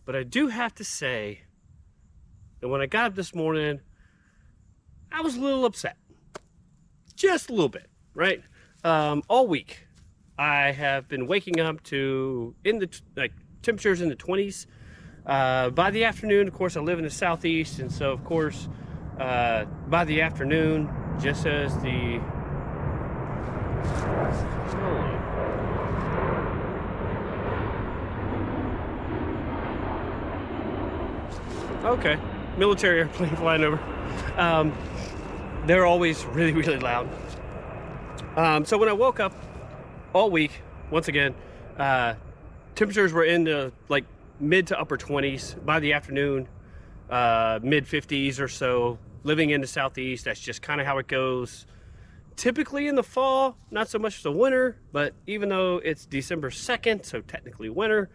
But I do have to say that when I got up this morning, I was a little upset. Just a little bit, right? All week, I have been waking up to temperatures in the 20s. By the afternoon, of course, I live in the southeast, and so of course, by the afternoon, just as the okay, military airplane flying over. They're always really, really loud. So when I woke up all week, once again, temperatures were in the like mid to upper 20s. By the afternoon, mid 50s or so. Living in the southeast, that's just kind of how it goes. Typically in the fall, not so much the winter, but even though it's December 2nd, so technically winter,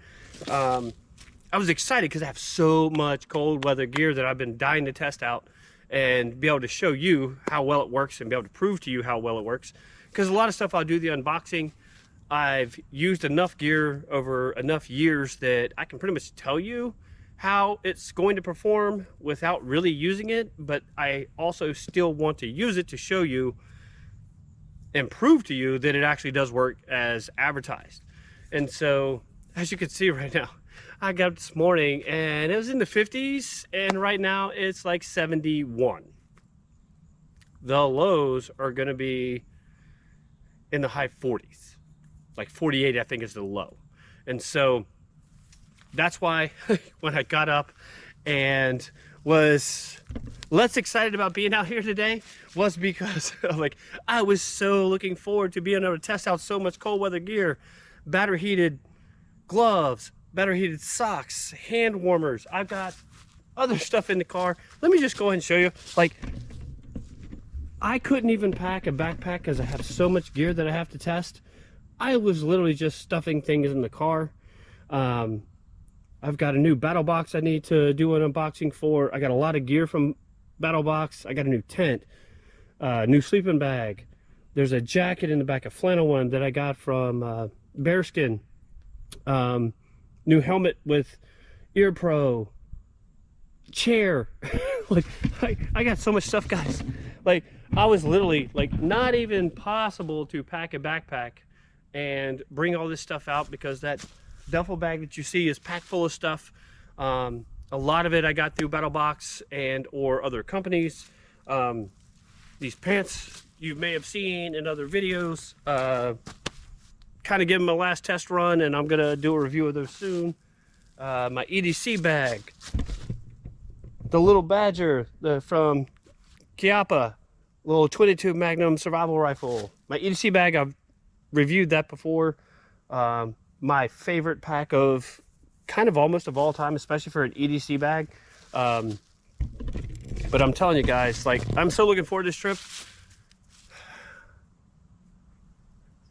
I was excited because I have so much cold weather gear that I've been dying to test out and be able to show you how well it works and be able to prove to you how well it works. Because a lot of stuff I'll do the unboxing, I've used enough gear over enough years that I can pretty much tell you how it's going to perform without really using it, but I also still want to use it to show you and prove to you that it actually does work as advertised. And so, as you can see right now, I got up this morning and it was in the 50s, and right now it's like 71. The lows are going to be in the high 40s, like 48 I think is the low. And so that's why when I got up and was less excited about being out here today was because like I was so looking forward to being able to test out so much cold weather gear, battery heated gloves, battery heated socks, hand warmers. I've got other stuff in the car. Let me just go ahead and show you. Like, I couldn't even pack a backpack because I have so much gear that I have to test. I was literally just stuffing things in the car. I've got a new battle box I need to do an unboxing for. I got a lot of gear from battle box. I got a new tent, new sleeping bag. There's a jacket in the back, a flannel one that I got from Bearskin. New helmet with ear pro, chair. Like I got so much stuff, guys. Like I was literally like not even possible to pack a backpack and bring all this stuff out because that duffel bag that you see is packed full of stuff. A lot of it I got through BattleBox and or other companies. These pants you may have seen in other videos. Kind of give them a last test run, and I'm gonna do a review of those soon. My EDC bag, the little Badger from Chiappa, little 22 Magnum survival rifle. My EDC bag, I've reviewed that before. My favorite pack of kind of almost of all time, especially for an EDC bag. But I'm telling you guys, like, I'm so looking forward to this trip.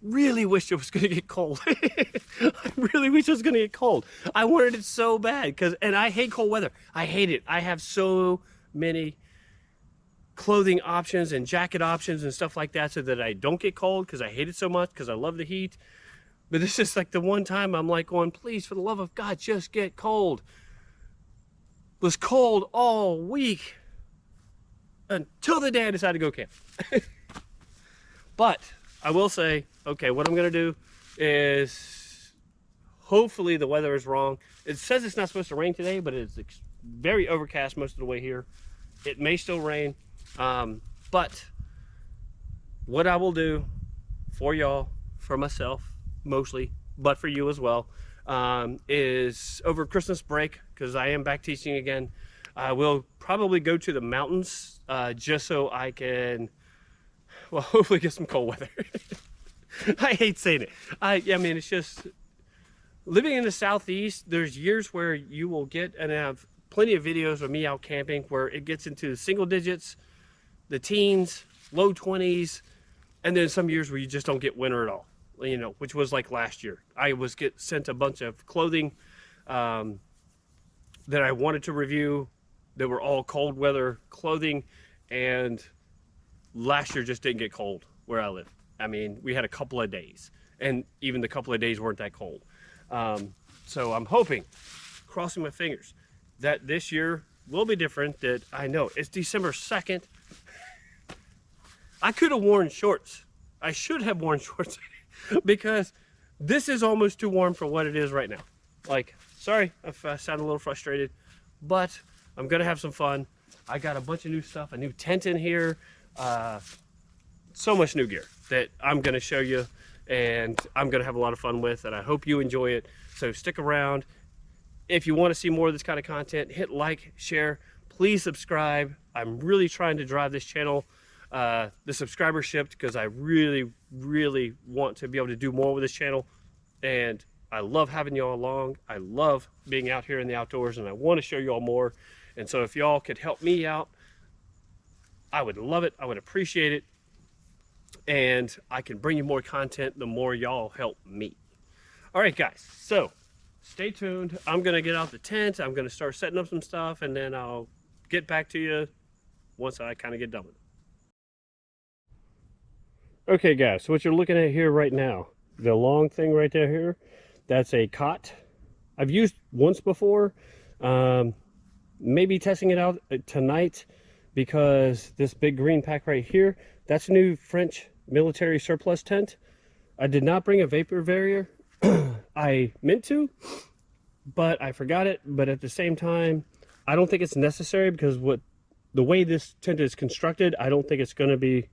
Really wish it was gonna get cold. I really wish it was gonna get cold. I wanted it so bad and I hate cold weather. I hate it. I have so many clothing options and jacket options and stuff like that so that I don't get cold because I hate it so much because I love the heat. But this is like the one time I'm like going, please, for the love of God, just get cold. It was cold all week until the day I decided to go camp. But I will say, okay, what I'm gonna do is, hopefully the weather is wrong. It says it's not supposed to rain today, but it's very overcast most of the way here. It may still rain, but what I will do for y'all, for myself mostly, but for you as well, is over Christmas break, because I am back teaching again, I will probably go to the mountains just so I can, well, hopefully get some cold weather. I hate saying it. I mean, it's just, living in the southeast, there's years where you will get, and I have plenty of videos of me out camping where it gets into the single digits, the teens, low 20s, and then some years where you just don't get winter at all, you know, which was like last year. I was sent a bunch of clothing that I wanted to review that were all cold weather clothing, and last year just didn't get cold where I live. I mean, we had a couple of days, and even the couple of days weren't that cold. So I'm hoping, crossing my fingers that this year will be different. That I know it's December 2nd. I could have worn shorts. I should have worn shorts because this is almost too warm for what it is right now. Like, sorry if I sound a little frustrated, but I'm gonna have some fun. I got a bunch of new stuff, a new tent in here, so much new gear that I'm gonna show you, and I'm gonna have a lot of fun with, and I hope you enjoy it. So stick around. If you want to see more of this kind of content, hit like, share, please subscribe. I'm really trying to drive this channel, the subscribership, because I really want to be able to do more with this channel, and I love having you all along. I love being out here in the outdoors, and I want to show you all more. And so if y'all could help me out, I would love it. I would appreciate it. And I can bring you more content the more y'all help me. All right, guys, so stay tuned. I'm gonna get out the tent. I'm gonna start setting up some stuff, and then I'll get back to you once I kind of get done with it. Okay, guys, so what you're looking at here right now, the long thing right there here, that's a cot. I've used once before, maybe testing it out tonight, because this big green pack right here, that's a new French military surplus tent. I did not bring a vapor barrier. I meant to, but I forgot it. But at the same time, I don't think it's necessary, because the way this tent is constructed, I don't think it's going to be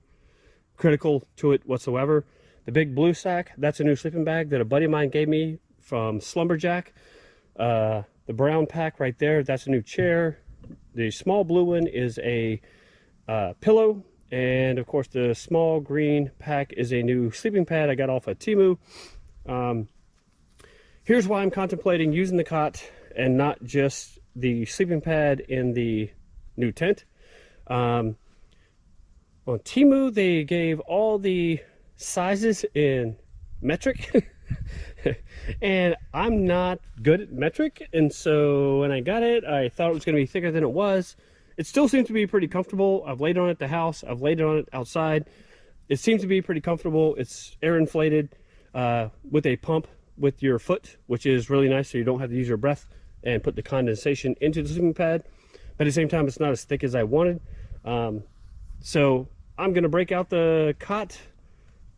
critical to it whatsoever. The big blue sack, that's a new sleeping bag that a buddy of mine gave me from Slumberjack. The brown pack right there, that's a new chair. The small blue one is a pillow, and of course the small green pack is a new sleeping pad I got off of Temu. Here's why I'm contemplating using the cot and not just the sleeping pad in the new tent. On Temu, they gave all the sizes in metric. And I'm not good at metric, and so when I got it, I thought it was going to be thicker than it was. It still seems to be pretty comfortable. I've laid it on it at the house, I've laid it on it outside. It seems to be pretty comfortable. It's air inflated with a pump with your foot, which is really nice, so you don't have to use your breath and put the condensation into the sleeping pad. But at the same time, it's not as thick as I wanted. So I'm going to break out the cot,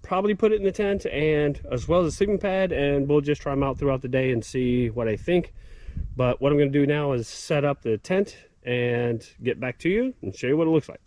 probably put it in the tent, and as well as a sleeping pad, and we'll just try them out throughout the day and see what I think. But what I'm going to do now is set up the tent and get back to you and show you what it looks like.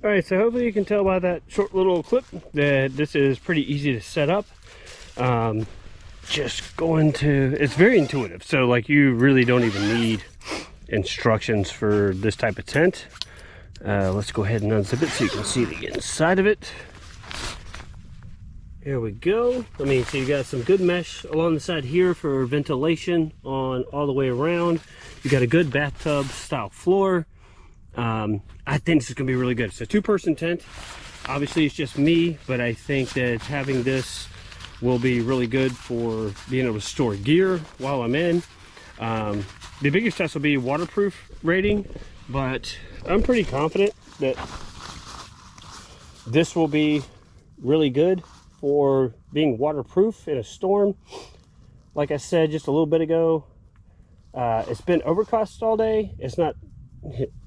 All right, so hopefully you can tell by that short little clip that this is pretty easy to set up. Just going to, it's very intuitive. So like, you really don't even need instructions for this type of tent. Let's go ahead and unzip it so you can see the inside of it. Here we go. I mean, so you got some good mesh along the side here for ventilation on all the way around. You got a good bathtub style floor. I think this is gonna be really good. It's a two-person tent. Obviously it's just me, but I think that having this will be really good for being able to store gear while I'm in. The biggest test will be waterproof rating, but I'm pretty confident that this will be really good for being waterproof in a storm. Like I said just a little bit ago, it's been overcast all day. It's not,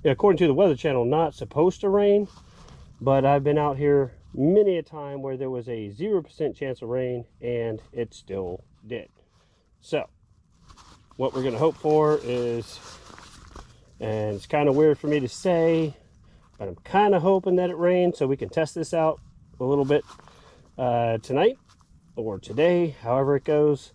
according to the Weather Channel, not supposed to rain, but I've been out here many a time where there was a 0% chance of rain and it still did. So what we're going to hope for is, and it's kind of weird for me to say, but I'm kind of hoping that it rains so we can test this out a little bit tonight or today, however it goes.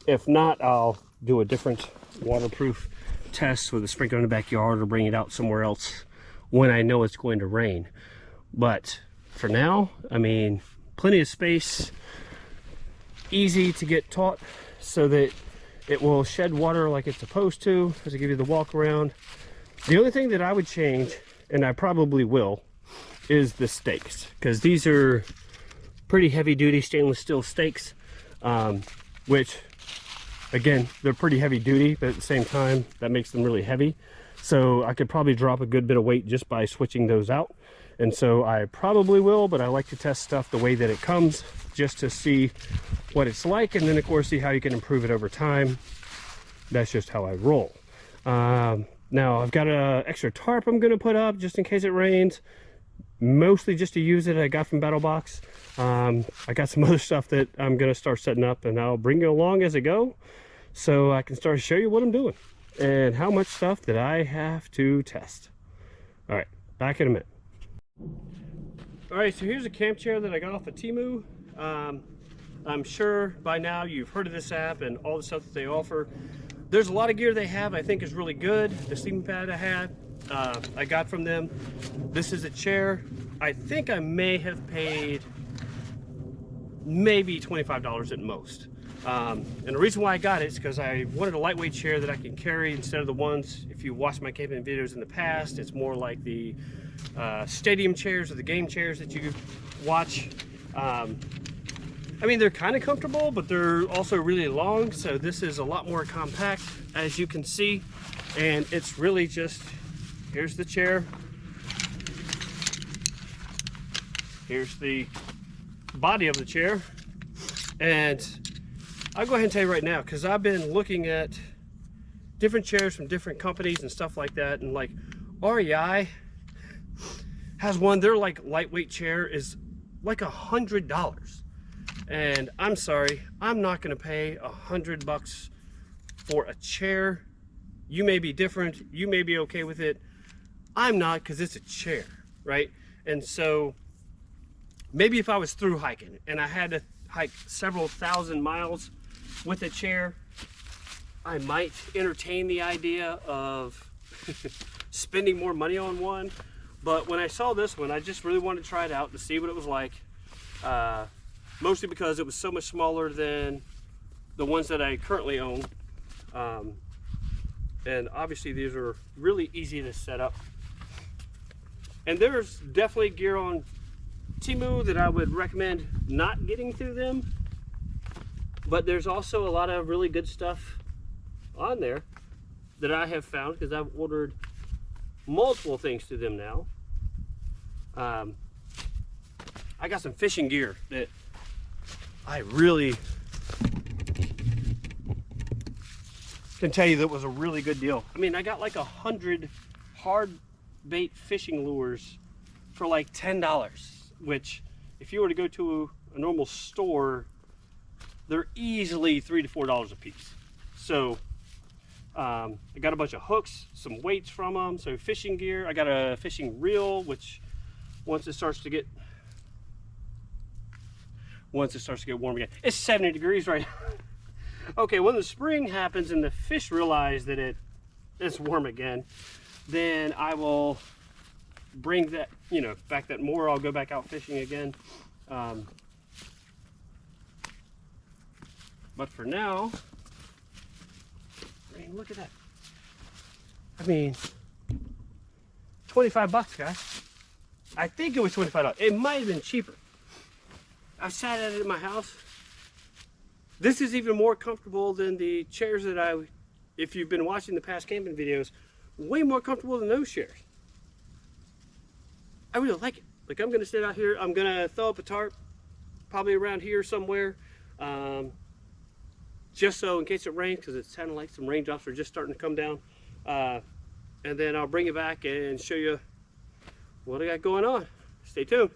If not, I'll do a different waterproof test with a sprinkler in the backyard or bring it out somewhere else when I know it's going to rain. But for now, I mean, plenty of space, easy to get taught so that it will shed water like it's supposed to as I give you the walk around. The only thing that I would change, and I probably will, is the stakes, because these are pretty heavy duty stainless steel stakes, which again, they're pretty heavy duty, but at the same time that makes them really heavy. So I could probably drop a good bit of weight just by switching those out. And so I probably will, but I like to test stuff the way that it comes just to see what it's like, and then of course see how you can improve it over time. That's just how I roll. Now I've got an extra tarp I'm going to put up just in case it rains, mostly just to use it. I got from BattleBox. I got some other stuff that I'm going to start setting up, and I'll bring you along as I go so I can start to show you what I'm doing and how much stuff that I have to test. All right, back in a minute. All right, so here's a camp chair that I got off of Temu. I'm sure by now you've heard of this app and all the stuff that they offer. There's a lot of gear they have I think is really good. The sleeping pad I got from them. This is a chair. I think I may have paid maybe $25 at most. And the reason why I got it is because I wanted a lightweight chair that I can carry instead of the ones, if you watched my camping videos in the past, it's more like the stadium chairs or the game chairs that you watch. I mean, they're kind of comfortable, but they're also really long, so this is a lot more compact, as you can see. And it's really just, here's the chair, here's the body of the chair, and I'll go ahead and tell you right now, because I've been looking at different chairs from different companies and stuff like that, and like REI has one, their like lightweight chair is like $100. And I'm sorry, I'm not gonna pay $100 for a chair. You may be different, you may be okay with it. I'm not, because it's a chair, right? And so maybe if I was through hiking and I had to hike several thousand miles with a chair, I might entertain the idea of spending more money on one. But when I saw this one, I just really wanted to try it out to see what it was like. Mostly because it was so much smaller than the ones that I currently own. And obviously these are really easy to set up. And there's definitely gear on Temu that I would recommend not getting through them. But there's also a lot of really good stuff on there that I have found, because I've ordered multiple things through them now. I got some fishing gear that I really can tell you that was a really good deal. I mean, I got like 100 hard bait fishing lures for like $10, which if you were to go to a normal store, they're easily $3 to $4 a piece. So I got a bunch of hooks, some weights from them, so fishing gear. I got a fishing reel, which once it starts to get warm again. It's 70 degrees right now. Okay, when the spring happens and the fish realize that it's warm again, then I will bring that, back that more. I'll go back out fishing again. But for now, I mean, look at that. I mean, 25 bucks, guys. I think it was $25. It might have been cheaper. I've sat at it in my house. This is even more comfortable than the chairs that if you've been watching the past camping videos, way more comfortable than those chairs. I really like it. Like, I'm gonna sit out here, I'm gonna throw up a tarp, probably around here somewhere, just so in case it rains, because it's sounding like some raindrops are just starting to come down. And then I'll bring it back and show you what I got going on. Stay tuned.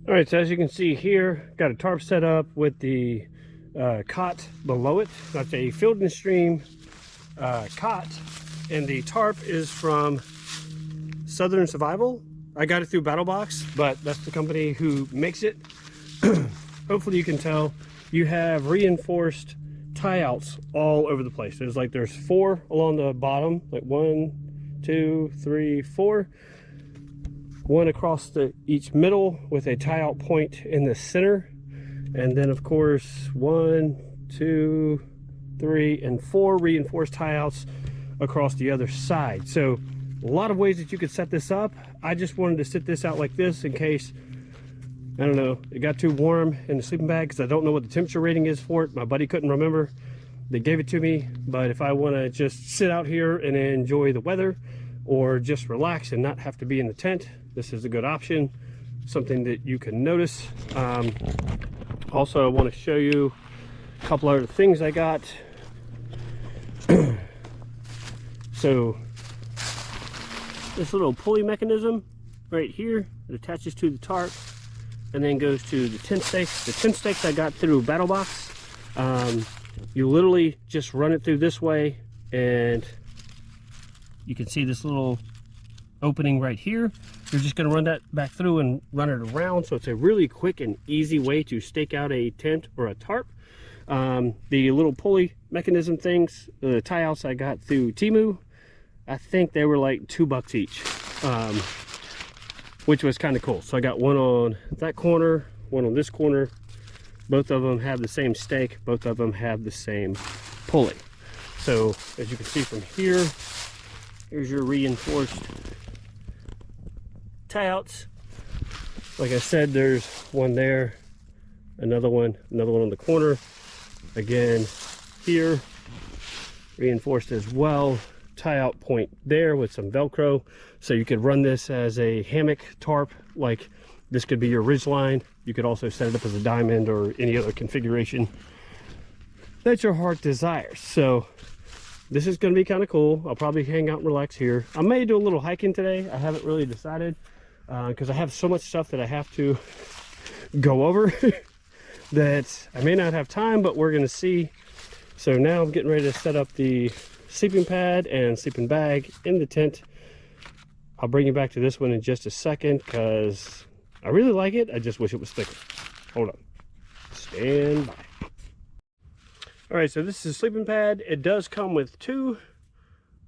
All right, so as you can see here, got a tarp set up with the cot below it. That's a Field and Stream cot, and the tarp is from Southern Survival. I got it through BattleBox, but that's the company who makes it. Hopefully you can tell you have reinforced tie outs all over the place. There's 4 along the bottom, like 1, 2, 3, 4. 1 across each middle with a tie out point in the center. And then of course 1, 2, 3, and 4 reinforced tie outs across the other side. So a lot of ways that you could set this up. I just wanted to sit this out like this in case, I don't know, it got too warm in the sleeping bag, because I don't know what the temperature rating is for it. My buddy couldn't remember. They gave it to me, but if I want to just sit out here and enjoy the weather or just relax and not have to be in the tent, this is a good option, something that you can notice. Also, I want to show you a couple other things I got. So this little pulley mechanism right here, it attaches to the tarp and then goes to the tent stakes. The tent stakes I got through BattleBox. You literally just run it through this way, and you can see this little opening right here. You're just going to run that back through and run it around. So it's a really quick and easy way to stake out a tent or a tarp. The little pulley mechanism things, the tie outs I got through Temu, I think they were like $2 each, which was kind of cool. So I got one on that corner, one on this corner. Both of them have the same stake. Both of them have the same pulley. So as you can see from here, here's your reinforced tie outs. Like I said, there's one there, another one on the corner. Again, here, reinforced as well. Tie out point there with some Velcro. So you could run this as a hammock tarp, like this could be your ridge line. You could also set it up as a diamond or any other configuration that your heart desires. So this is going to be kind of cool. I'll probably hang out and relax here. I may do a little hiking today. I haven't really decided because I have so much stuff that I have to go over that I may not have time, but we're going to see. So now I'm getting ready to set up the sleeping pad and sleeping bag in the tent. I'll bring you back to this one in just a second because I really like it. I just wish it was thicker. Hold on. Stand by. All right, so this is a sleeping pad. It does come with 2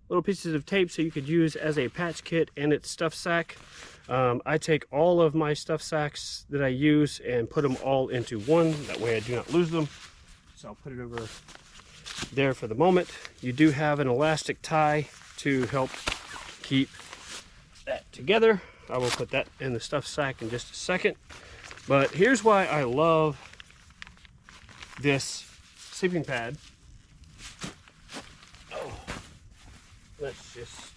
little pieces of tape so you could use as a patch kit and its stuff sack. I take all of my stuff sacks that I use and put them all into one. That way I do not lose them. So I'll put it over there for the moment. You do have an elastic tie to help keep that together. I will put that in the stuff sack in just a second. But here's why I love this sleeping pad. Oh, let's just,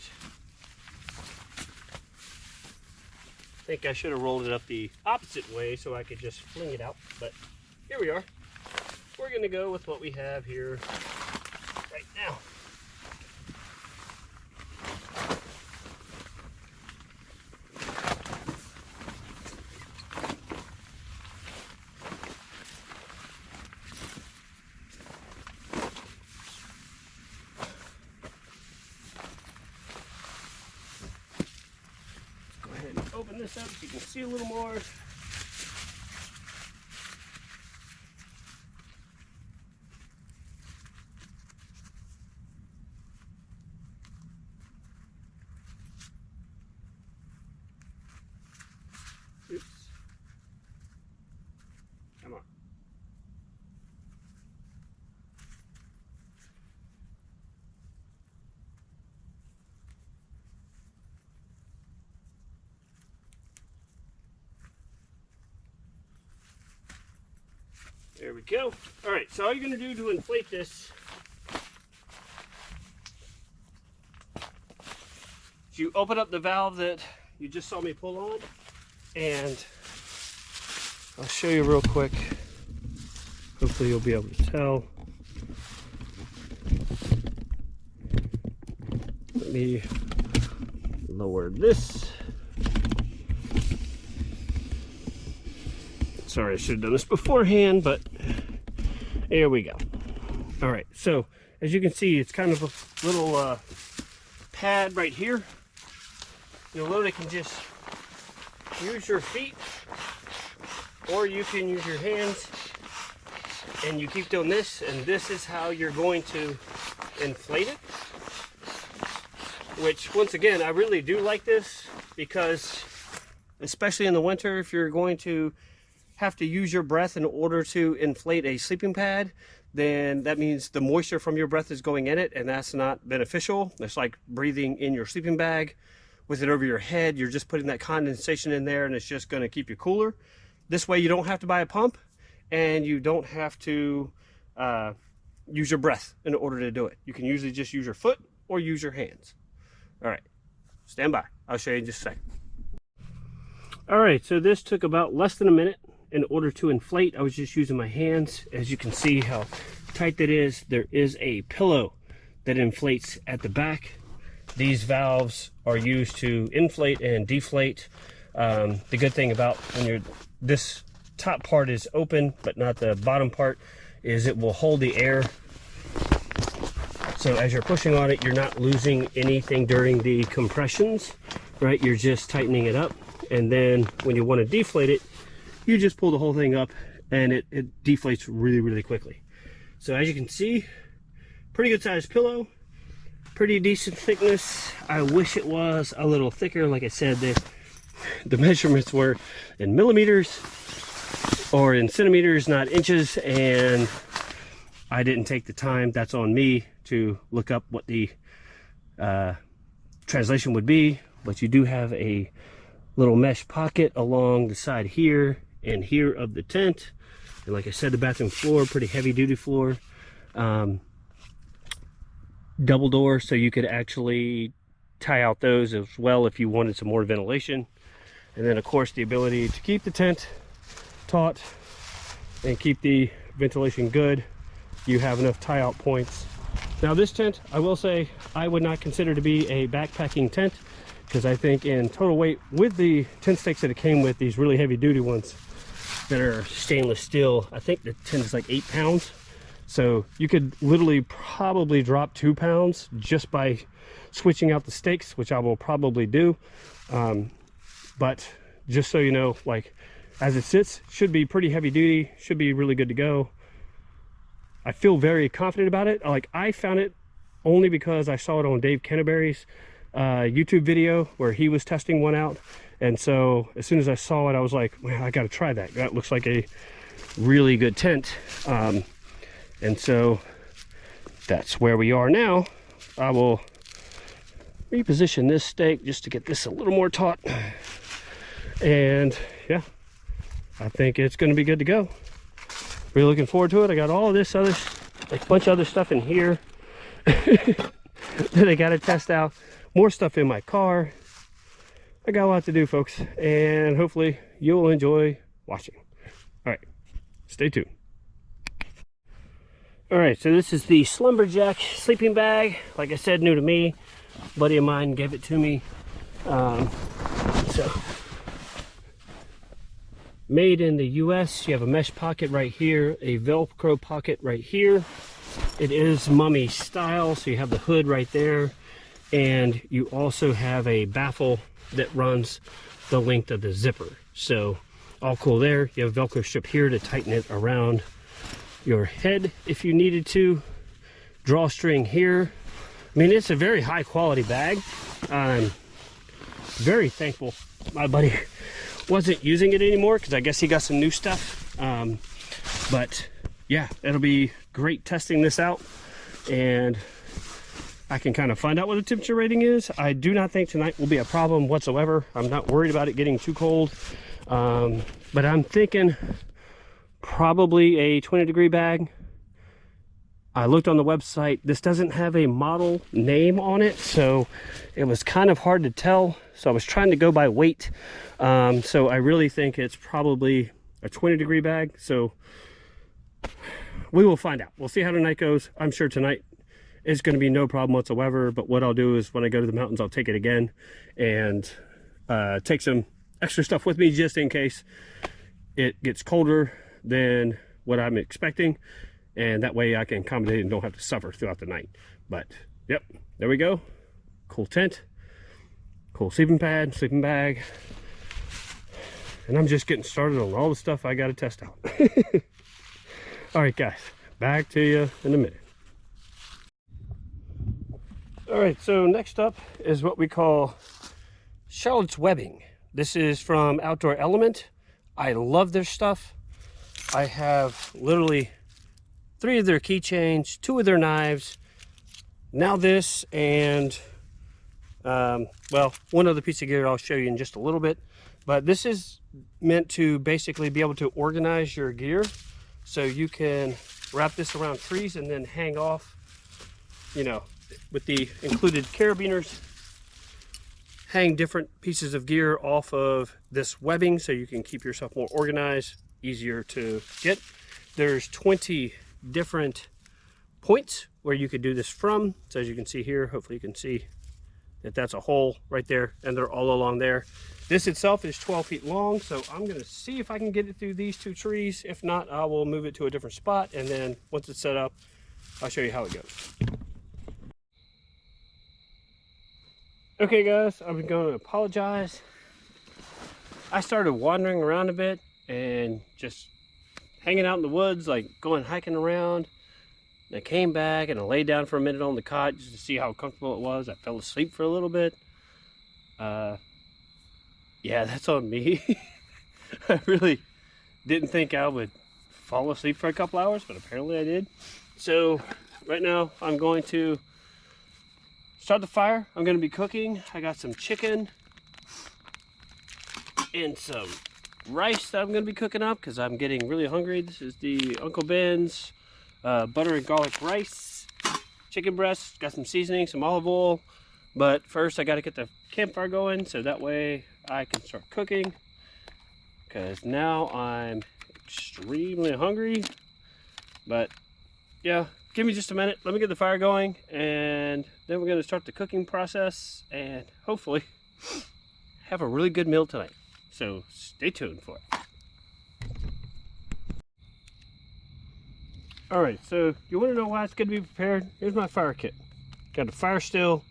I think I should have rolled it up the opposite way so I could just fling it out, but here we are. We're going to go with what we have here right now. Open this up so you can see a little more. Oops. Come on. There we go. All right, so all you're going to do to inflate this is you open up the valve that you just saw me pull on, and I'll show you real quick. Hopefully you'll be able to tell. Let me lower this. Sorry, I should have done this beforehand, but here we go. All right, so as you can see, it's kind of a little pad right here. You literally can just use your feet, or you can use your hands and you keep doing this, and this is how you're going to inflate it. Which, once again, I really do like this because, especially in the winter, if you're going to have to use your breath in order to inflate a sleeping pad, then that means the moisture from your breath is going in it, and that's not beneficial. It's like breathing in your sleeping bag with it over your head. You're just putting that condensation in there, and it's just going to keep you cooler. This way you don't have to buy a pump, and you don't have to use your breath in order to do it. You can usually just use your foot or use your hands. All right, stand by. I'll show you in just a second. All right, so this took about less than a minute in order to inflate. I was just using my hands. As you can see how tight that is, there is a pillow that inflates at the back. These valves are used to inflate and deflate. The good thing about when this top part is open but not the bottom part is it will hold the air. So as you're pushing on it, you're not losing anything during the compressions, right? You're just tightening it up. And then when you want to deflate it, you just pull the whole thing up, and it deflates really, really quickly. So as you can see, pretty good sized pillow, pretty decent thickness. I wish it was a little thicker. Like I said, the measurements were in millimeters or in centimeters, not inches, and I didn't take the time, that's on me, to look up what the translation would be. But you do have a little mesh pocket along the side here and here of the tent, and like I said, the bathroom floor, pretty heavy duty floor, double door, so you could actually tie out those as well if you wanted some more ventilation. And then of course the ability to keep the tent taut and keep the ventilation good. You have enough tie out points. Now this tent, I will say, I would not consider to be a backpacking tent, because I think in total weight, with the tent stakes that it came with, these really heavy duty ones that are stainless steel, I think the tent is like 8 pounds. So you could literally probably drop 2 pounds just by switching out the stakes, which I will probably do. But just so you know, like as it sits, should be pretty heavy duty, should be really good to go. I feel very confident about it. Like, I found it only because I saw it on Dave Canterbury's YouTube video where he was testing one out. And so as soon as I saw it, I was like, well, I got to try that. That looks like a really good tent. And so that's where we are now. I will reposition this stake just to get this a little more taut. And yeah, I think it's going to be good to go. Really looking forward to it. I got all of this other, like a bunch of other stuff in here that I got to test out. More stuff in my car. I got a lot to do, folks, and hopefully you'll enjoy watching. All right, stay tuned. All right, so this is the Slumberjack sleeping bag. Like I said, new to me. A buddy of mine gave it to me. So made in the US. You have a mesh pocket right here, a Velcro pocket right here. It is mummy style, so you have the hood right there, and you also have a baffle that runs the length of the zipper. So all cool there. You have a Velcro strip here to tighten it around your head if you needed to. Drawstring here. I mean, it's a very high quality bag. I'm very thankful my buddy wasn't using it anymore, because I guess he got some new stuff. But yeah, it'll be great testing this out, and I can kind of find out what the temperature rating is. I do not think tonight will be a problem whatsoever. I'm not worried about it getting too cold. But I'm thinking probably a 20-degree bag. I looked on the website. This doesn't have a model name on it, so it was kind of hard to tell. So I was trying to go by weight. So I really think it's probably a 20-degree bag. So we will find out. We'll see how tonight goes. I'm sure tonight is going to be no problem whatsoever. But what I'll do is when I go to the mountains, I'll take it again and take some extra stuff with me just in case it gets colder than what I'm expecting. And that way I can accommodate and don't have to suffer throughout the night. But yep, there we go. Cool tent, cool sleeping pad, sleeping bag. And I'm just getting started on all the stuff I got to test out. All right, guys, back to you in a minute. All right, so next up is what we call Charlotte's webbing. This is from Outdoor Element. I love their stuff. I have literally 3 of their keychains, 2 of their knives, now this, and well, one other piece of gear I'll show you in just a little bit. But this is meant to basically be able to organize your gear, so you can wrap this around trees and then hang off, you know, with the included carabiners, hang different pieces of gear off of this webbing so you can keep yourself more organized, easier to get. There's 20 different points where you could do this from. So as you can see here, hopefully you can see that that's a hole right there, and they're all along there. This itself is 12 feet long, so I'm gonna see if I can get it through these 2 trees. If not, I will move it to a different spot, and then once it's set up, I'll show you how it goes. Okay guys, I'm going to apologize. I started wandering around a bit and just hanging out in the woods, like going hiking around. And I came back and I laid down for a minute on the cot just to see how comfortable it was. I fell asleep for a little bit. Yeah, that's on me. I really didn't think I would fall asleep for a couple hours, but apparently I did. So right now I'm going to start the fire. I'm going to be cooking. I got some chicken and some rice that I'm going to be cooking up because I'm getting really hungry. This is the Uncle Ben's butter and garlic rice, chicken breast, got some seasoning, some olive oil. But first I got to get the campfire going so that way I can start cooking, because now I'm extremely hungry. But yeah, give me just a minute. Let me get the fire going, and then we're going to start the cooking process and hopefully have a really good meal tonight. So stay tuned for it. Alright, so you want to know why it's good to be prepared? Here's my fire kit. Got a fire still,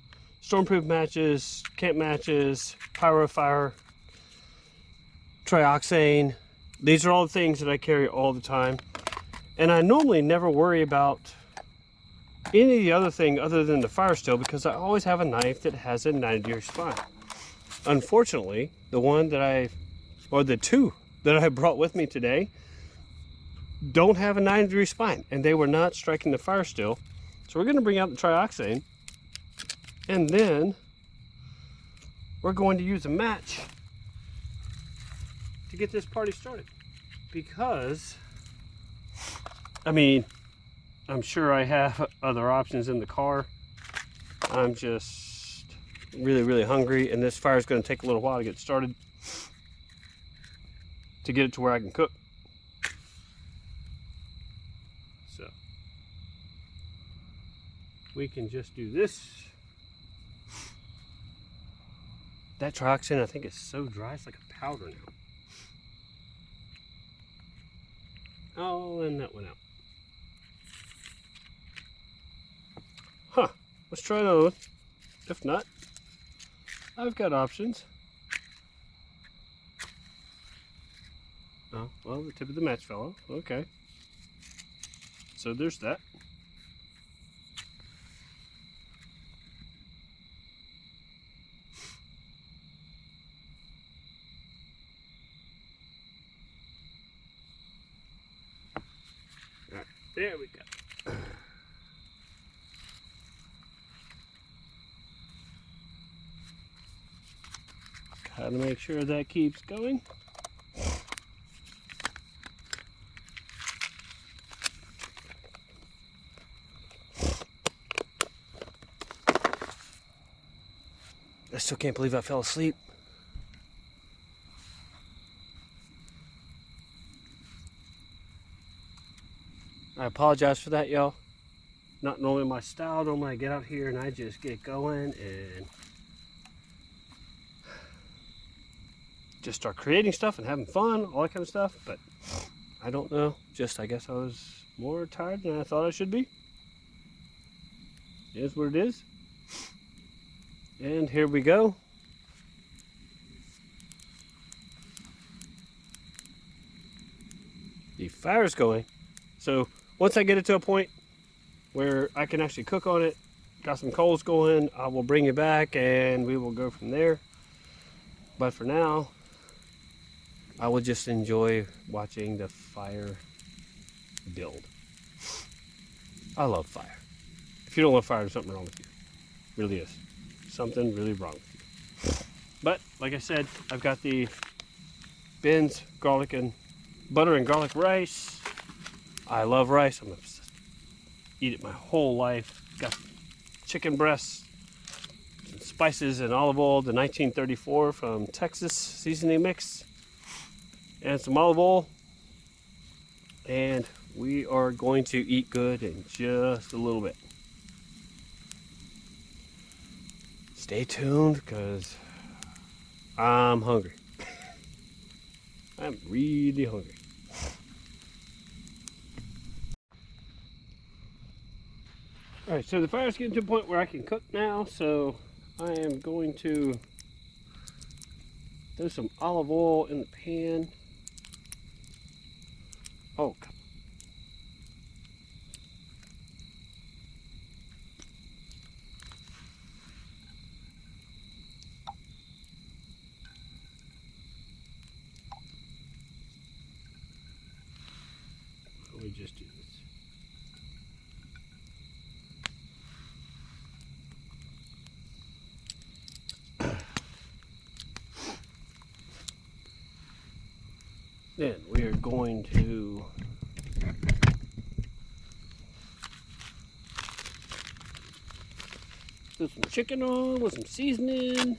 stormproof matches, camp matches, pyro fire, trioxane. These are all the things that I carry all the time. And I normally never worry about any of the other thing other than the fire still, because I always have a knife that has a 90-degree spine. Unfortunately, the one that the 2 that I brought with me today don't have a 90-degree spine, and they were not striking the fire still. So we're going to bring out the trioxane, and then we're going to use a match to get this party started. Because, I mean, I'm sure I have other options in the car. I'm just really hungry, and this fire is going to take a little while to get started to get it to where I can cook. So we can just do this. That trioxane, I think, is so dry it's like a powder now. Oh, and that went out. Huh, let's try another one. If not, I've got options. Oh, well, the tip of the match fell off. Okay. So there's that. All right, there we go. Gotta make sure that keeps going. I still can't believe I fell asleep. I apologize for that, y'all. Not normally my style. Normally I get out here and I just get going and just start creating stuff and having fun, all that kind of stuff. But I don't know. Just, I guess I was more tired than I thought I should be. It is what it is. And here we go. The fire's going. So once I get it to a point where I can actually cook on it, got some coals going, I will bring you back and we will go from there. But for now, I will just enjoy watching the fire build. I love fire. If you don't love fire, there's something wrong with you. Really is. Something really wrong with you. But like I said, I've got the Ben's garlic and butter and garlic rice. I love rice. I'm obsessed. Eat it my whole life. Got chicken breasts, some spices and olive oil, the 1934 from Texas seasoning mix, and some olive oil. And we are going to eat good in just a little bit. Stay tuned because I'm hungry. I'm really hungry. Alright, so the fire's getting to a point where I can cook now, so I am going to throw some olive oil in the pan. Oh, come on. Let me just do this. Then we are going to throw some chicken on with some seasoning.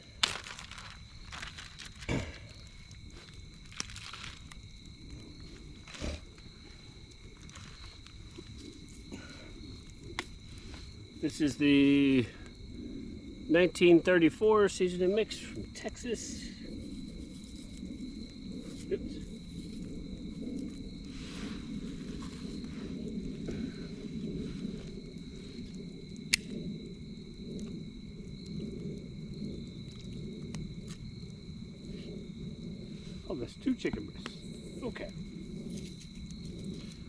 This is the 1934 seasoning mix from Texas. Oops. Oh, that's 2 chicken breasts. Okay.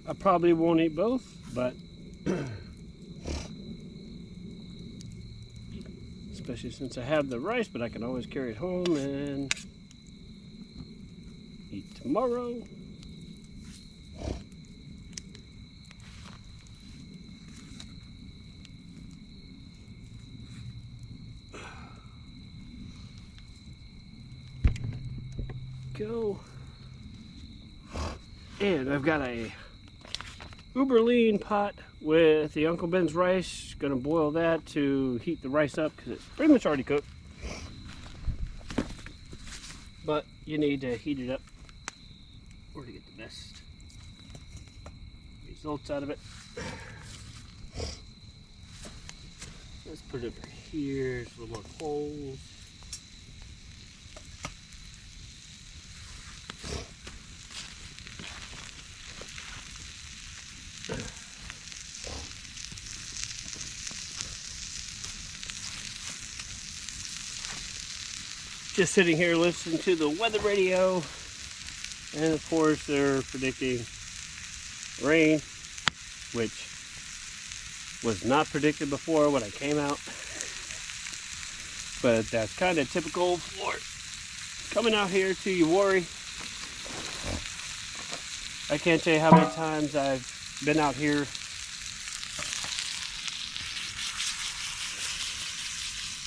I probably won't eat both, but especially since I have the rice, but I can always carry it home and eat tomorrow. Go. And I've got a uber lean pot with the Uncle Ben's rice. Gonna boil that to heat the rice up because it's pretty much already cooked. But you need to heat it up or to get the best results out of it. Let's put it over here, a little more coals. Just sitting here listening to the weather radio, and of course they're predicting rain, which was not predicted before when I came out, but that's kind of typical for coming out here to Uwharrie. I can't tell you how many times I've been out here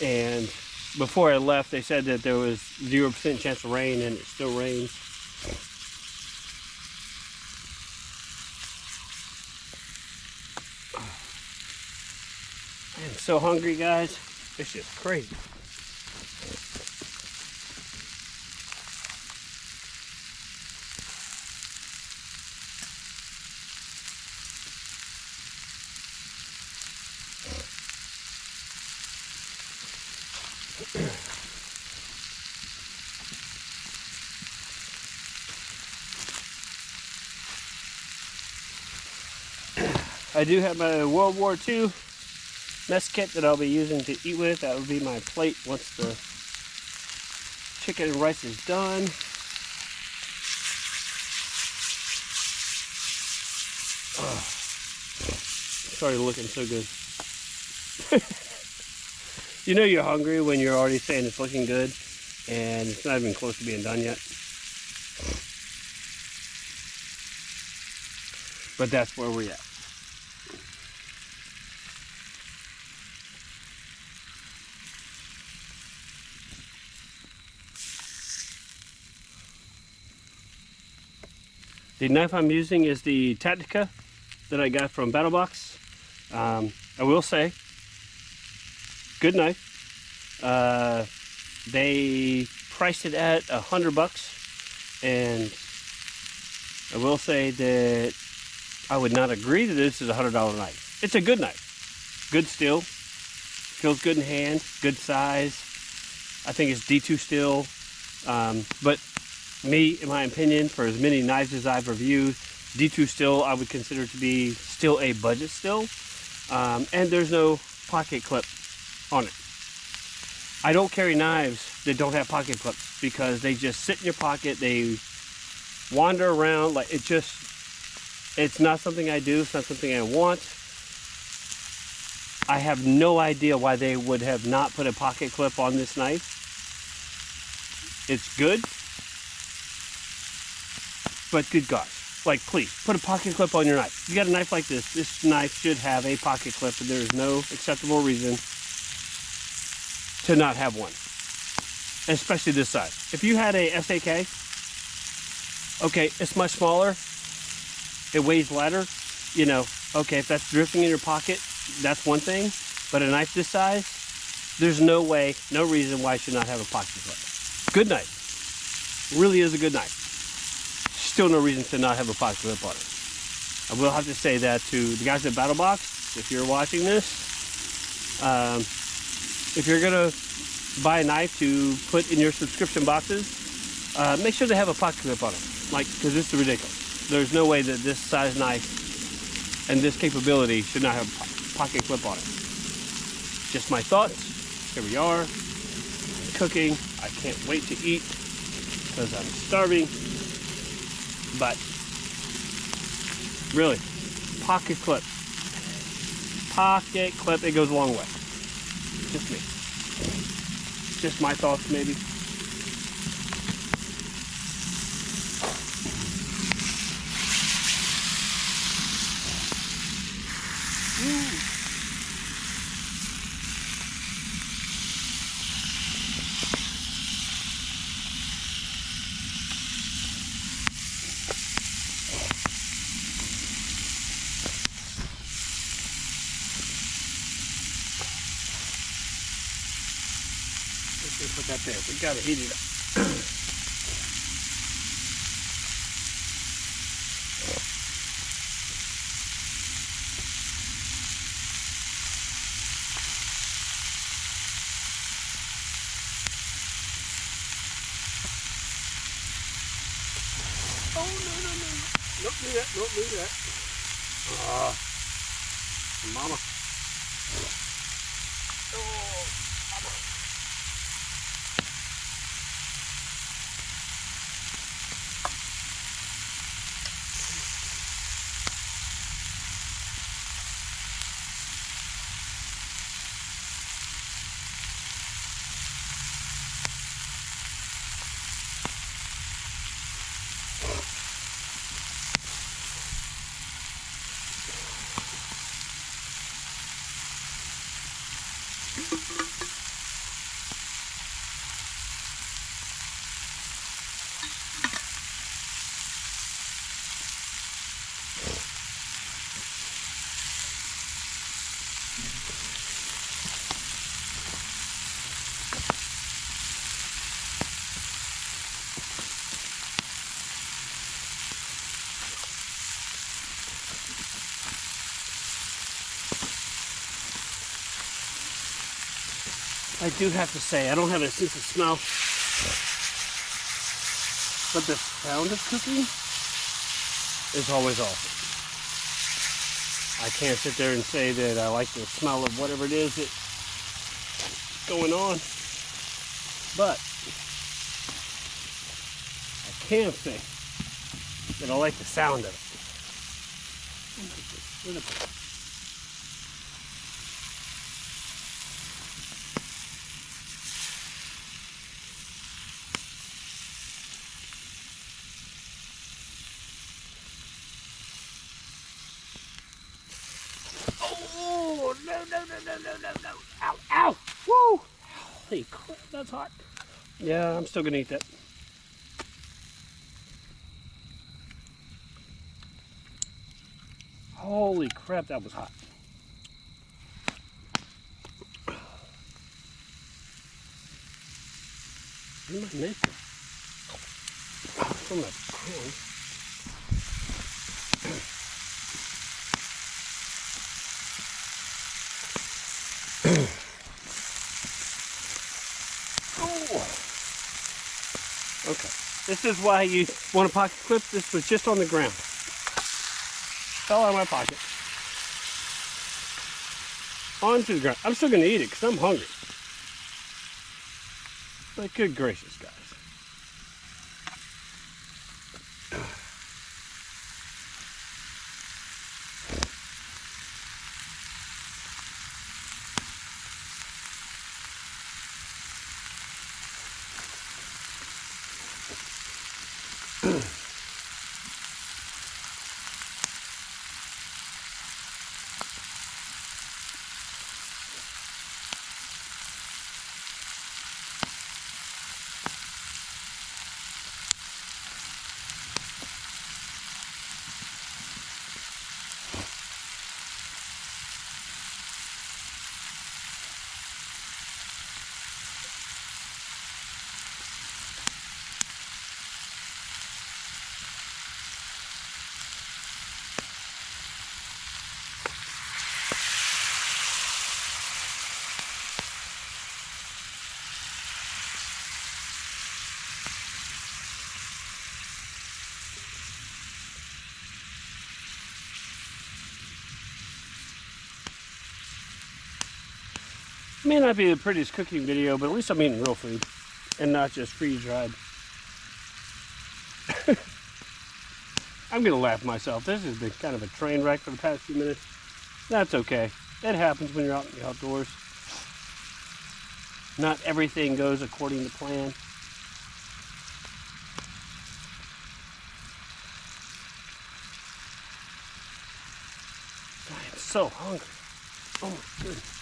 and before I left, they said that there was 0% chance of rain, and it still rains. I'm so hungry, guys. It's just crazy. I do have my World War II mess kit that I'll be using to eat with. That will be my plate once the chicken and rice is done. Sorry, looking so good. You know you're hungry when you're already saying it's looking good and it's not even close to being done yet. But that's where we're at. The knife I'm using is the Tactica that I got from BattleBox. I will say, good knife. They priced it at $100, and I will say that I would not agree that this is a $100 knife. It's a good knife, good steel, feels good in hand, good size. I think it's D2 steel, but me, in my opinion, for as many knives as I've reviewed, D2 steel I would consider to be still a budget steel, and there's no pocket clip on it. I don't carry knives that don't have pocket clips because they just sit in your pocket, they wander around, like it's not something I do, it's not something I want. I have no idea why they would have not put a pocket clip on this knife. It's good, but good gosh, like please, put a pocket clip on your knife. You got a knife like this, this knife should have a pocket clip, and there is no acceptable reason to not have one, especially this size. If you had a SAK, okay, it's much smaller, it weighs lighter, you know, okay, if that's drifting in your pocket, that's one thing, but a knife this size, there's no way, no reason why it should not have a pocket clip. Good knife, really is a good knife. Still no reason to not have a pocket clip on it. I will have to say that to the guys at BattleBox, if you're watching this, if you're gonna buy a knife to put in your subscription boxes, make sure they have a pocket clip on them, like, because this is ridiculous. There's no way that this size knife and this capability should not have a pocket clip on it. Just my thoughts. Here we are, cooking. I can't wait to eat because I'm starving. But really, pocket clip, it goes a long way. Just me, just my thoughts maybe. Put that there. We gotta heat it up. Oh no! Don't do that! Don't do that! Mama! Oh, mama! I do have to say, I don't have a sense of smell, but the sound of cooking is always awesome. I can't sit there and say that I like the smell of whatever it is that's going on, but I can say that I like the sound of it. Where'd I put it? Oh, no, no, no, no, no, no, no. Ow, ow. Woo. Holy crap, that's hot. Yeah, I'm still going to eat that. Holy crap, that was hot. Where's my knife? From that corn. Okay, this is why you want a pocket clip. This was just on the ground. Fell out of my pocket. Onto the ground. I'm still going to eat it because I'm hungry. But good gracious, guys. May not be the prettiest cooking video, but at least I'm eating real food and not just freeze-dried. I'm gonna laugh myself. This has been kind of a train wreck for the past few minutes. That's okay. It happens when you're out in the outdoors. Not everything goes according to plan. I am so hungry. Oh my goodness.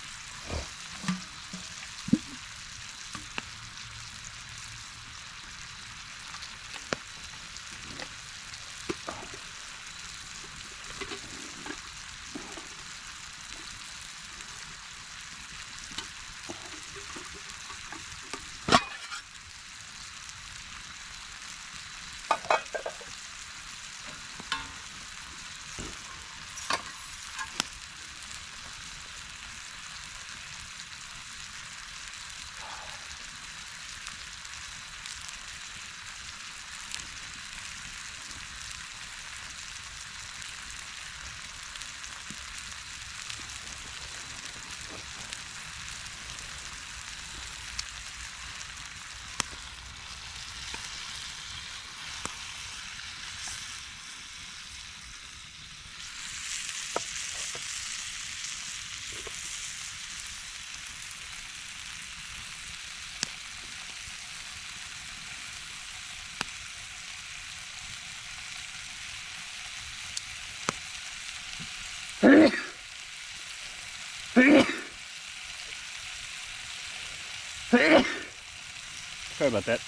Sorry about that.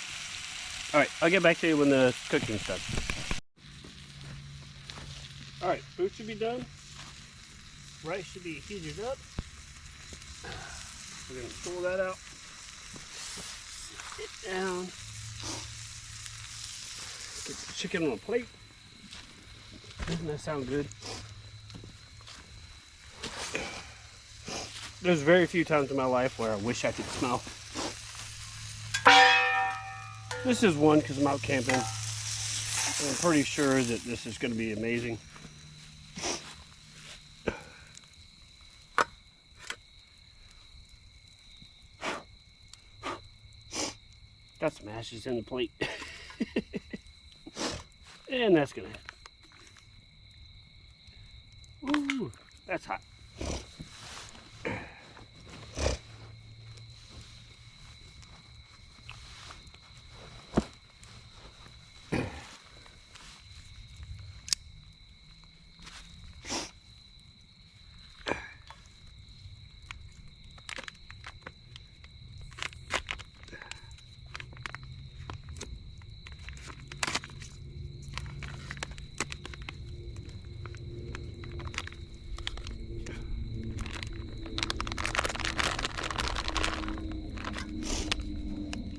Alright, I'll get back to you when the cooking's done. Alright, food should be done. Rice should be heated up. We're going to pull that out. Sit down. Get the chicken on a plate. Doesn't that sound good? There's very few times in my life where I wish I could smell. This is one because I'm out camping. I'm pretty sure that this is going to be amazing. Got some ashes in the plate. And that's going to happen. Ooh. That's hot.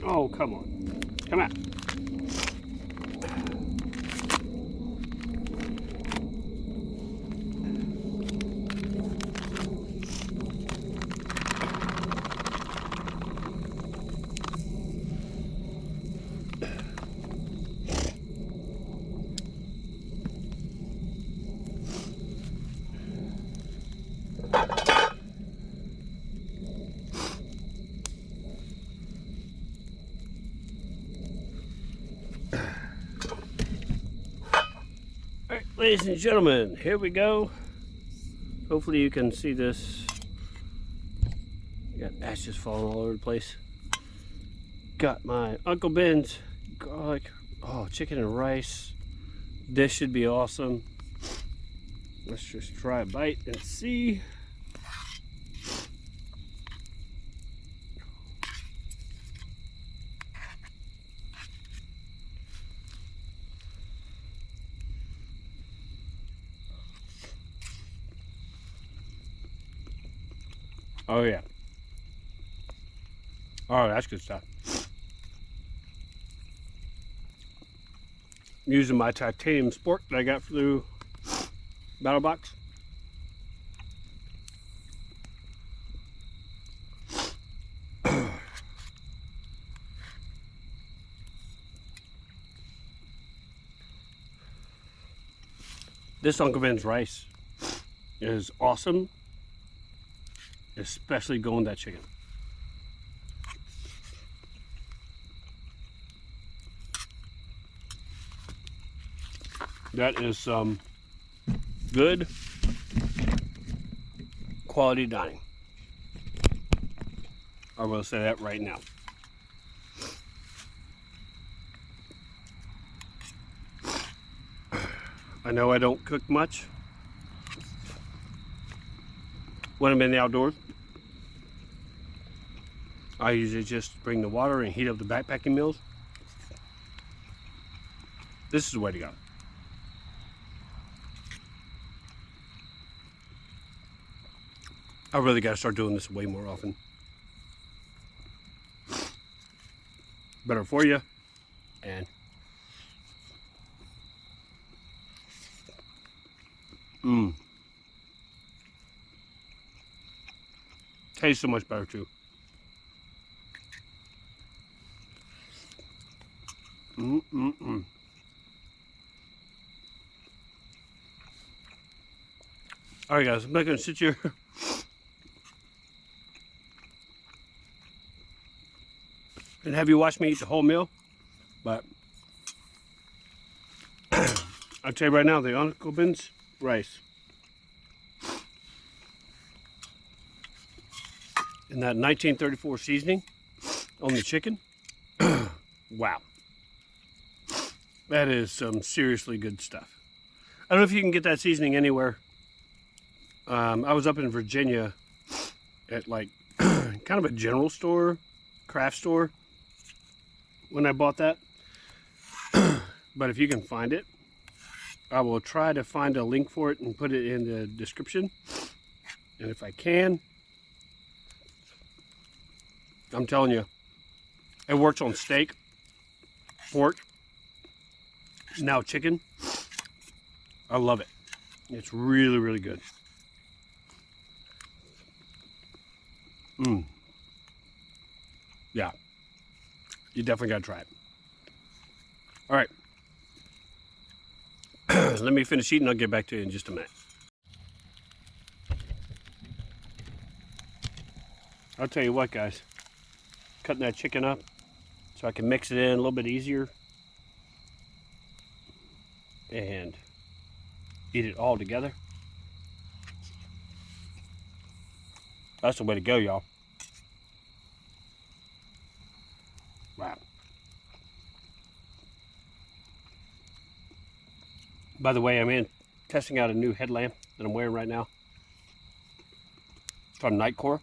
Oh, come on. Come on. All right, ladies and gentlemen, here we go. Hopefully you can see this. Got ashes falling all over the place. Got my Uncle Ben's garlic, chicken and rice. This should be awesome. Let's just try a bite and see. Oh yeah. Oh, that's good stuff. Using my titanium sport that I got through Battle Box. This Uncle Ben's rice is awesome, especially going that chicken. That is some good quality dining. I will say that right now. I know I don't cook much when I'm in the outdoors. I usually just bring the water and heat up the backpacking meals. This is the way to go. I really got to start doing this way more often. Better for you. And tastes so much better too. All right, guys, I'm not going to sit here and have you watch me eat the whole meal, but I'll tell you right now, the Uncle Ben's rice and that 1934 seasoning on the chicken, wow, that is some seriously good stuff. I don't know if you can get that seasoning anywhere. I was up in Virginia at like kind of a general store, craft store, when I bought that. But if you can find it, I will try to find a link for it and put it in the description. And if I can, I'm telling you, it works on steak, pork, now chicken. I love it. It's really, really good. Yeah, you definitely got to try it. All right. Let me finish eating. I'll get back to you in just a minute. I'll tell you what, guys. Cutting that chicken up so I can mix it in a little bit easier and eat it all together. That's the way to go, y'all. Wow. By the way, I'm testing out a new headlamp that I'm wearing right now. It's from Nightcore.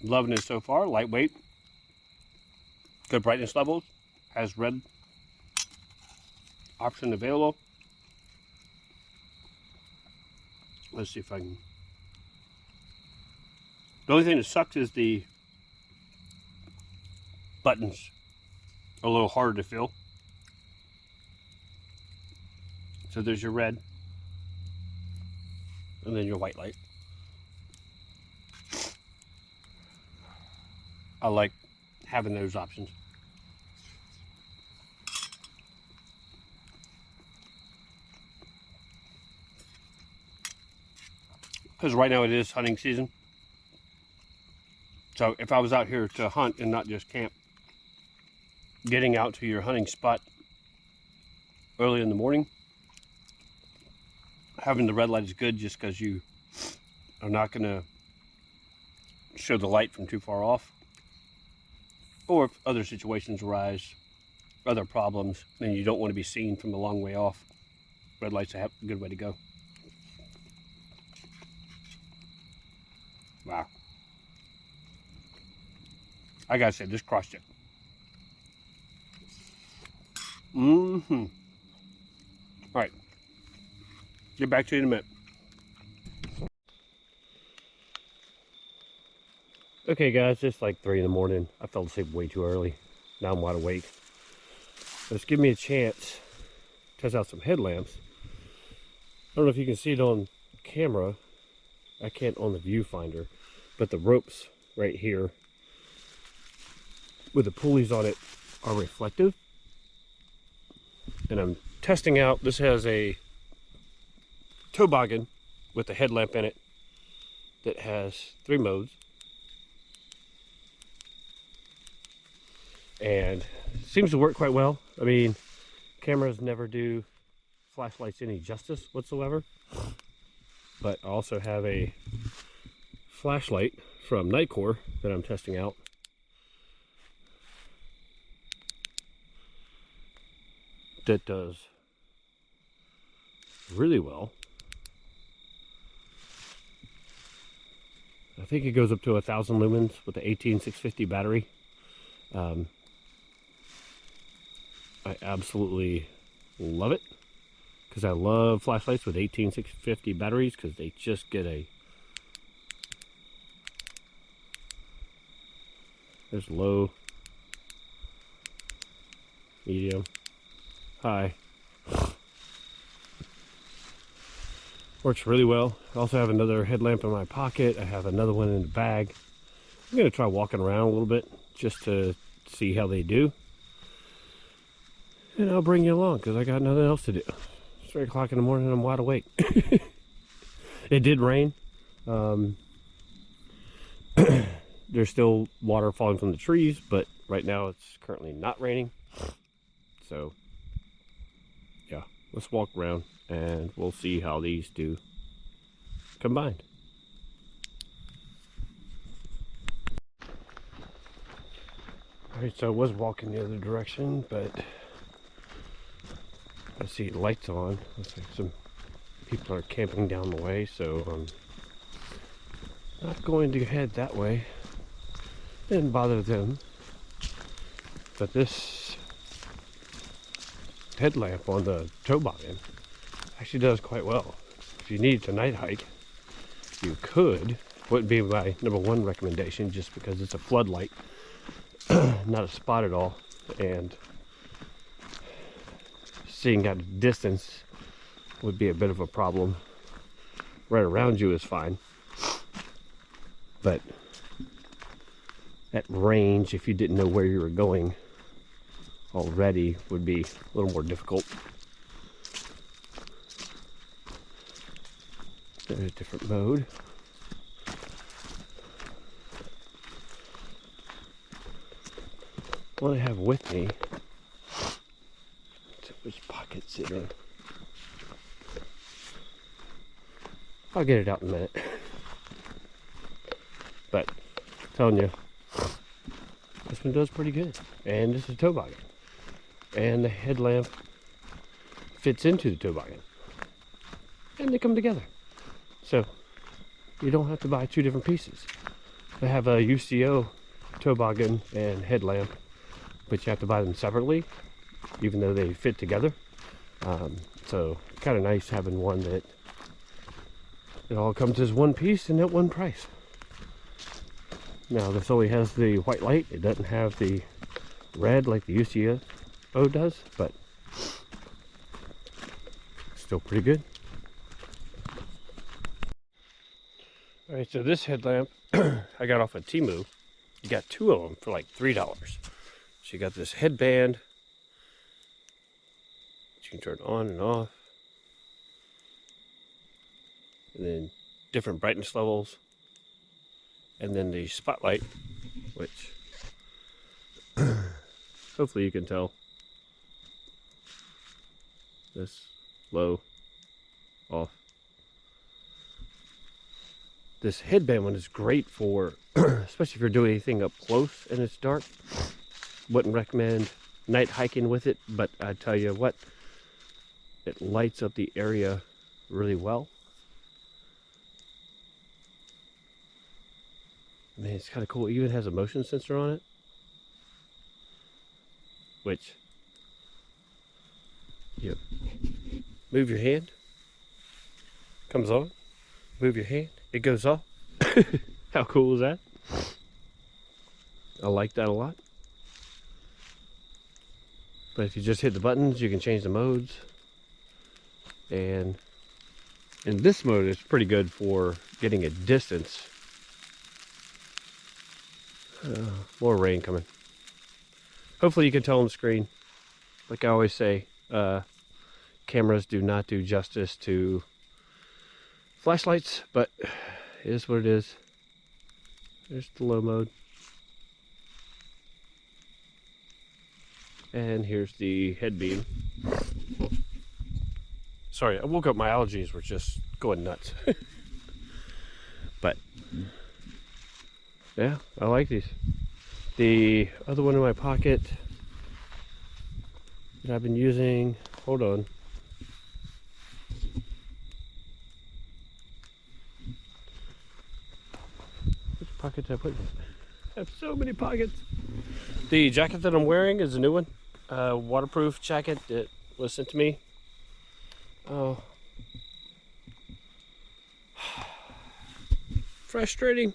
Loving it so far. Lightweight. Good brightness levels. Has red option available. Let's see if I can. The only thing that sucks is the buttons are a little harder to fill. So there's your red, and then your white light. I like having those options. Because right now it is hunting season. So if I was out here to hunt and not just camp, getting out to your hunting spot early in the morning, having the red light is good just because you are not going to show the light from too far off. Or if other situations arise, other problems, then you don't want to be seen from a long way off. Red light's a good way to go. Wow. I gotta say, this crushed it. All right. Get back to you in a minute. Okay guys, it's like 3 in the morning. I fell asleep way too early. Now I'm wide awake. But it's giving me a chance to test out some headlamps. I don't know if you can see it on camera. I can't on the viewfinder. But the ropes right here with the pulleys on it are reflective. And I'm testing out, this has a toboggan with a headlamp in it that has 3 modes. And seems to work quite well. I mean, cameras never do flashlights any justice whatsoever. But I also have a flashlight from Nightcore that I'm testing out. That does really well. I think it goes up to 1,000 lumens with the 18650 battery. I absolutely love it because I love flashlights with 18650 batteries because they just get a there's low, medium, high. Works really well. I also have another headlamp in my pocket. I have another one in the bag. I'm going to try walking around a little bit just to see how they do. And I'll bring you along because I got nothing else to do. It's 3 o'clock in the morning and I'm wide awake. It did rain. There's still water falling from the trees, but right now it's currently not raining. So, yeah, let's walk around and we'll see how these do combined. Alright, so I was walking the other direction, but I see lights on. Looks like some people are camping down the way, so I'm not going to head that way. Didn't bother them. But this headlamp on the toboggan actually does quite well. If you need a night hike, you could. Wouldn't be my #1 recommendation just because it's a floodlight, not a spot at all, and seeing at a distance would be a bit of a problem. Right around you is fine, but at range, if you didn't know where you were going already, would be a little more difficult. There's a different mode. What I have with me, which pockets it in. I'll get it out in a minute. But I'm telling you, this one does pretty good. And this is a toboggan. And the headlamp fits into the toboggan. And they come together. So you don't have to buy two different pieces. They have a UCO toboggan and headlamp, but you have to buy them separately, even though they fit together. So kind of nice having one that it all comes as one piece and at one price. Now this only has the white light. It doesn't have the red like the UCO does, but still pretty good. All right, so this headlamp I got off of Temu. You got two of them for like $3. So you got this headband that you can turn on and off, and then different brightness levels, and then the spotlight, which hopefully you can tell. This low, off. This headband one is great for, especially if you're doing anything up close and it's dark. Wouldn't recommend night hiking with it, but I tell you what, it lights up the area really well. Man, it's kind of cool. It even has a motion sensor on it, which you move your hand, comes on. Move your hand, it goes off. How cool is that? I like that a lot. But if you just hit the buttons, you can change the modes. And in this mode, it's pretty good for getting a distance. More rain coming. Hopefully you can tell on the screen. Like I always say, cameras do not do justice to flashlights, but it is what it is. There's the low mode. And here's the head beam. Sorry, I woke up, my allergies were just going nuts. But yeah, I like these. The other one in my pocket that I've been using, hold on. Which pocket did I put in? I have so many pockets. The jacket that I'm wearing is a new one. Waterproof jacket that was sent to me. Oh. Frustrating.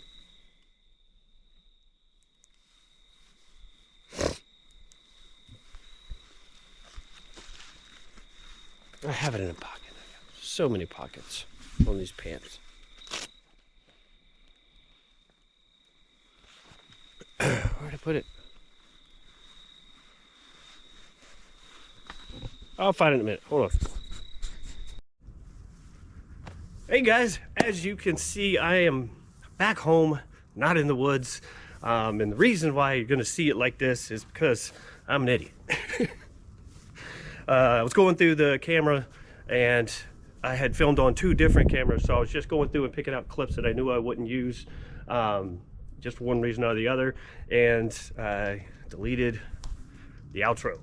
I have it in a pocket. I got so many pockets on these pants. Where'd I put it? I'll find it in a minute. Hold on. Hey guys, as you can see, I am back home, not in the woods. And the reason why you're going to see it like this is because I'm an idiot. I was going through the camera and I had filmed on two different cameras, so I was just going through and picking out clips that I knew I wouldn't use, just for one reason or the other, and I deleted the outro.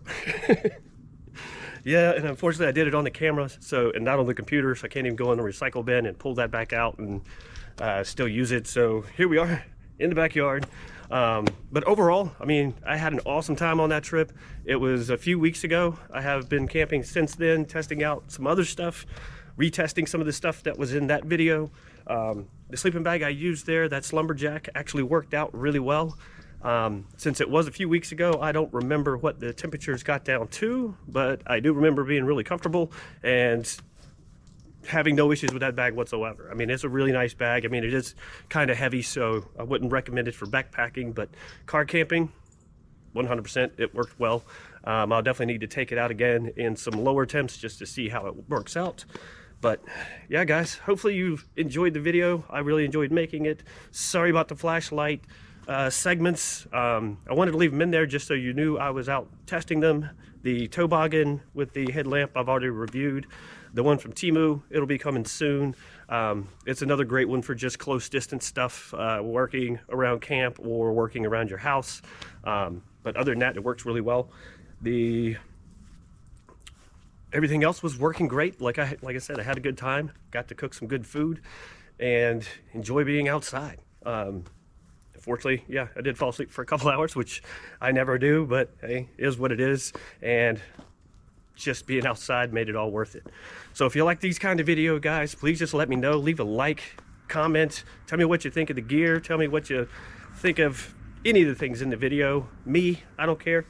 Yeah, and unfortunately I did it on the camera, and not on the computer, so I can't even go in the recycle bin and pull that back out and still use it. So here we are in the backyard. But overall, I mean, I had an awesome time on that trip. It was a few weeks ago. I have been camping since then, testing out some other stuff, retesting some of the stuff that was in that video. The sleeping bag I used there, that Slumberjack, actually worked out really well. Since it was a few weeks ago, I don't remember what the temperatures got down to, but I do remember being really comfortable and having no issues with that bag whatsoever. I mean, it's a really nice bag. I mean, it is kind of heavy, so I wouldn't recommend it for backpacking, but car camping, 100%, it worked well. I'll definitely need to take it out again in some lower temps just to see how it works out. But yeah, guys, hopefully you enjoyed the video. I really enjoyed making it. Sorry about the flashlight segments. I wanted to leave them in there just so you knew I was out testing them. The toboggan with the headlamp I've already reviewed. The one from Temu, it'll be coming soon. It's another great one for just close distance stuff, working around camp or working around your house. But other than that, it works really well. Everything else was working great. Like I said, I had a good time, got to cook some good food and enjoy being outside. Unfortunately, yeah, I did fall asleep for a couple hours, which I never do, but hey, it is what it is. And just being outside made it all worth it. So if you like these kind of video, guys, please just let me know. Leave a like, comment, tell me what you think of the gear, tell me what you think of any of the things in the video. Me, I don't care.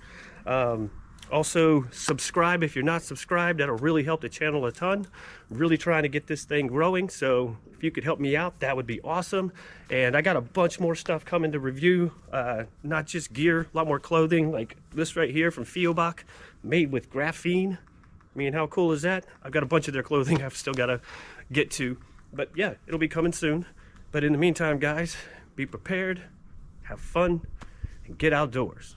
Also, subscribe if you're not subscribed. That'll really help the channel a ton. I'm really trying to get this thing growing, so if you could help me out, that would be awesome. And I got a bunch more stuff coming to review, not just gear, a lot more clothing, like this right here from Fiobach, made with graphene. I mean, how cool is that? I've got a bunch of their clothing I've still got to get to, but yeah, it'll be coming soon. But in the meantime, guys, be prepared, have fun, and get outdoors.